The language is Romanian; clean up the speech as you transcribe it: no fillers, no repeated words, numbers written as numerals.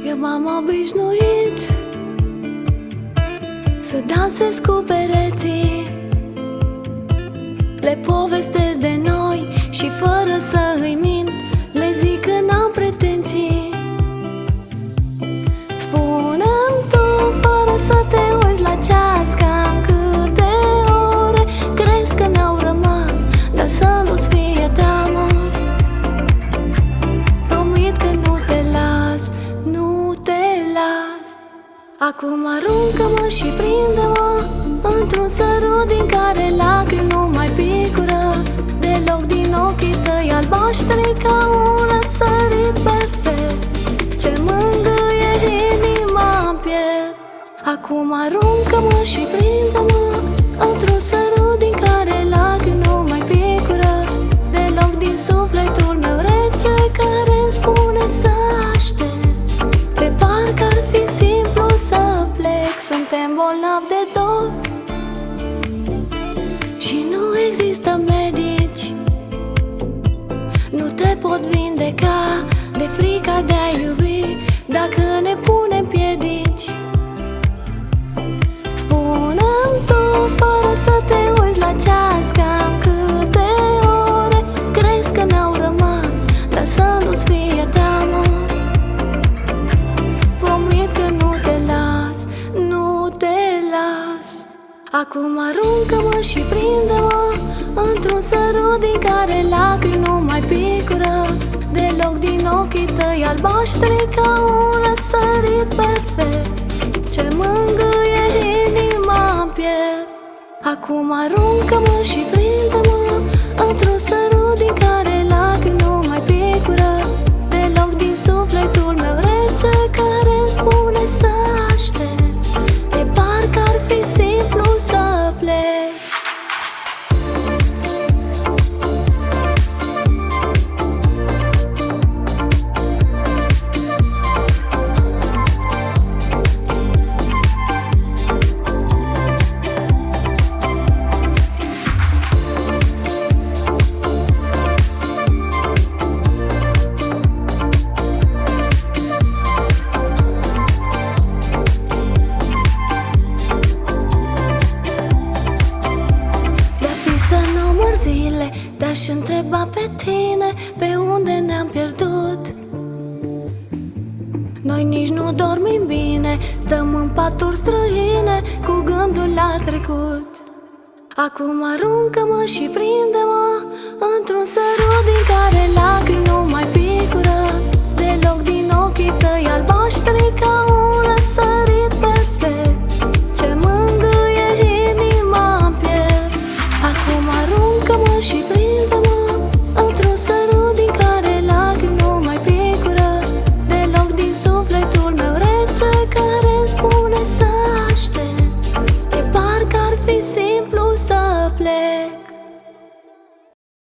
Eu m-am obișnuit să dansez cu pereții, le povestesc de noi și fără să îi mint le zic că n-am pretenții. Spune-mi tu fără să te uiți la ceas cam câte ore crezi că ne-au rămas, dar să nu-ți fie teamă. Promit că nu te las, nu te las. Acum aruncă-mă și prinde-mă într-un sărut din care lacrimi nu mai picură deloc din ochii tăi albaștri ca un răsărit perfect ce mângâie inima-n piept. Acum aruncă-mă și prinde-mă într-un sărut din care lacrimi nu mai picură deloc din sufletul meu rece care îmi spune să aștept. De parcă ar fi simplu să plec, suntem bolnavi de dor și nu există medici. Nu te pot vindeca de frica de a iubi dacă ne punem piedici. Spune-mi tu fără să te uiți la ceas cam câte ore crezi că ne-au rămas, dar să nu-ți fie teamă. Promit că nu te las, nu te las. Acum aruncă-mă și prinde-mă într-un sărut din care lacrimi nu mai picură deloc din ochii tăi albaștri ca un răsărit perfect ce mângâie inima-n piept. Acum aruncă-mă și prinde-mă într-un sărut din care lacrimi nu mai picură deloc din sufletul meu rece care îmi spune să aștept. De parcă ar fi simplu să plec. Te-aș întreba pe tine pe unde ne-am pierdut. Noi nici nu dormim bine, stăm în paturi străine cu gândul la trecut. Acum aruncă-mă și prinde-mă într-un sărut din care lacrimi